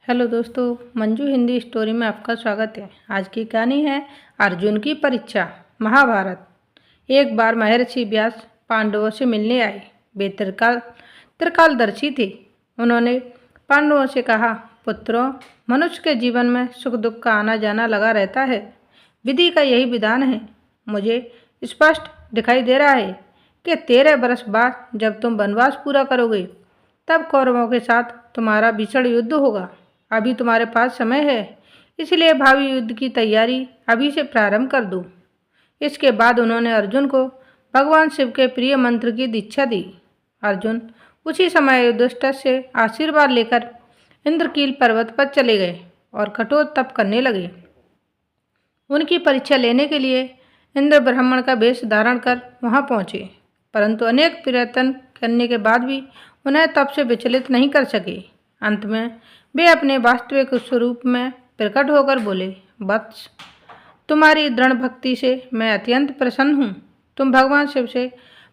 Hello दोस्तों, Manju Hindi story में आपका स्वागत है। आज की कहानी है अर्जुन की परीक्षा। महाभारत। एक बार महर्षि व्यास पांडवों से मिलने आए। वे त्रिकालदर्शी थे। उन्होंने पांडवों से कहा, पुत्रों, मनुष्य के जीवन में सुख दुख का आना जाना लगा रहता है। विधि का यही विधान है। मुझे स्पष्ट दिखाई दे रहा है कि 13 वर्ष बाद जब तुम वनवास पूरा करोगे तब कौरवों के साथ तुम्हारा भीषण युद्ध होगा। अभी तुम्हारे पास समय है, इसलिए भावी युद्ध की तैयारी अभी से प्रारंभ कर दो। इसके बाद उन्होंने अर्जुन को भगवान शिव के प्रिय मंत्र की दीक्षा दी। अर्जुन उसी समय युधिष्ठिर से आशीर्वाद लेकर इंद्रकील पर्वत पर चले गए और कठोर तप करने लगे। उनकी परीक्षा लेने के लिए इंद्र ब्राह्मण का वेश धारण कर वहां पहुंचे, परंतु अनेक प्रयत्न करने के बाद भी उन्हें तप से विचलित नहीं कर सके। अंत में वे अपने वास्तविक स्वरूप में प्रकट होकर बोले, वत्स, तुम्हारी दृढ़ भक्ति से मैं अत्यंत प्रसन्न हूँ। तुम भगवान शिव से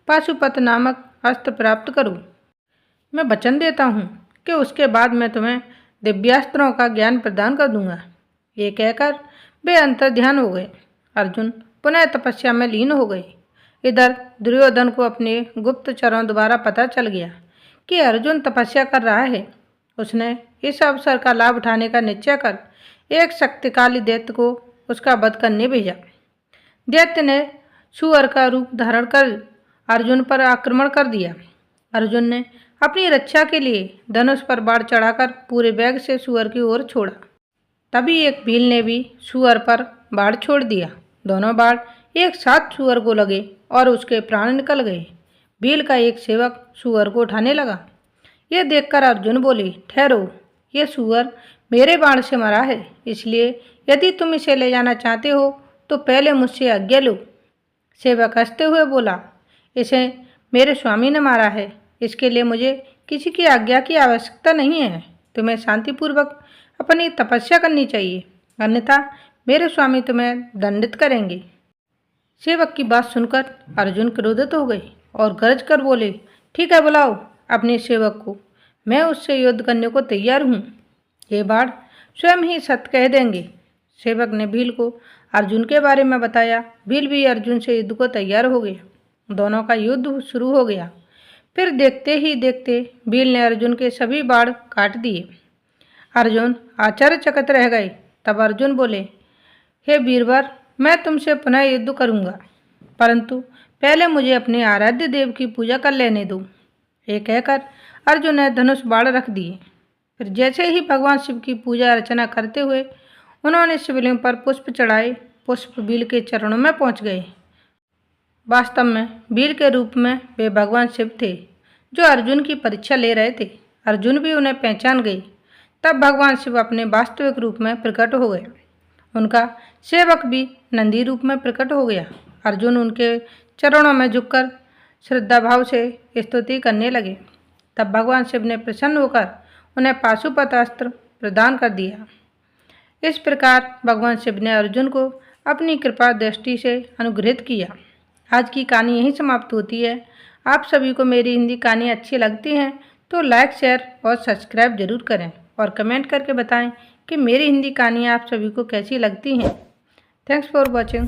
पाशुपत नामक अस्त्र प्राप्त करो। मैं वचन देता हूँ कि उसके बाद मैं तुम्हें दिव्यास्त्रों का ज्ञान प्रदान कर दूंगा। ये कहकर वे अंतर्ध्यान हो गए। अर्जुन पुनः तपस्या में लीन हो गए। इधर दुर्योधन को अपने गुप्तचरों द्वारा पता चल गया कि अर्जुन तपस्या कर रहा है। उसने इस अवसर का लाभ उठाने का निश्चय कर एक शक्तिशाली दैत्य को उसका वध करने भेजा। दैत्य ने सुअर का रूप धारण कर अर्जुन पर आक्रमण कर दिया। अर्जुन ने अपनी रक्षा के लिए धनुष पर बाण चढ़ाकर पूरे वेग से सुअर की ओर छोड़ा। तभी एक भील ने भी सुअर पर बाण छोड़ दिया। दोनों बाण एक साथ सुअर को लगे और उसके प्राण निकल गए। भील का एक सेवक सुअर को उठाने लगा। यह देखकर अर्जुन बोले, ठहरो, यह सुअर मेरे बाण से मरा है, इसलिए यदि तुम इसे ले जाना चाहते हो तो पहले मुझसे आज्ञा लो। सेवक हंसते हुए बोला, इसे मेरे स्वामी ने मारा है, इसके लिए मुझे किसी की आज्ञा की आवश्यकता नहीं है। तुम्हें शांतिपूर्वक अपनी तपस्या करनी चाहिए, अन्यथा मेरे स्वामी तुम्हें दंडित करेंगे। सेवक की बात सुनकर अर्जुन क्रोधित हो गए और गरज कर बोले, ठीक है, बुलाओ अपने सेवक को, मैं उससे युद्ध करने को तैयार हूँ। ये बाण स्वयं ही सत्य कह देंगे। सेवक ने भील को अर्जुन के बारे में बताया। भील भी अर्जुन से युद्ध को तैयार हो गया। दोनों का युद्ध शुरू हो गया। फिर देखते ही देखते भील ने अर्जुन के सभी बाण काट दिए। अर्जुन आश्चर्यचकित रह गए। तब अर्जुन बोले, हे वीरवर, मैं तुमसे पुनः युद्ध करूँगा, परंतु पहले मुझे अपने आराध्य देव की पूजा कर लेने दो। ये कहकर अर्जुन ने धनुष बाण रख दिए। फिर जैसे ही भगवान शिव की पूजा अर्चना करते हुए उन्होंने शिवलिंग पर पुष्प चढ़ाए, पुष्प भील के चरणों में पहुंच गए। वास्तव में भील के रूप में वे भगवान शिव थे जो अर्जुन की परीक्षा ले रहे थे। अर्जुन भी उन्हें पहचान गए। तब भगवान शिव अपने वास्तविक रूप में प्रकट हो गए। उनका सेवक भी नंदी रूप में प्रकट हो गया। अर्जुन उनके चरणों में झुककर श्रद्धा भाव से स्तुति करने लगे। तब भगवान शिव ने प्रसन्न होकर उन्हें पाशुपत अस्त्र प्रदान कर दिया। इस प्रकार भगवान शिव ने अर्जुन को अपनी कृपा दृष्टि से अनुग्रहित किया। आज की कहानी यहीं समाप्त होती है। आप सभी को मेरी हिंदी कहानी अच्छी लगती हैं तो लाइक, शेयर और सब्सक्राइब जरूर करें और कमेंट करके बताएं कि मेरी हिंदी कहानियाँ आप सभी को कैसी लगती हैं। Thanks for watching.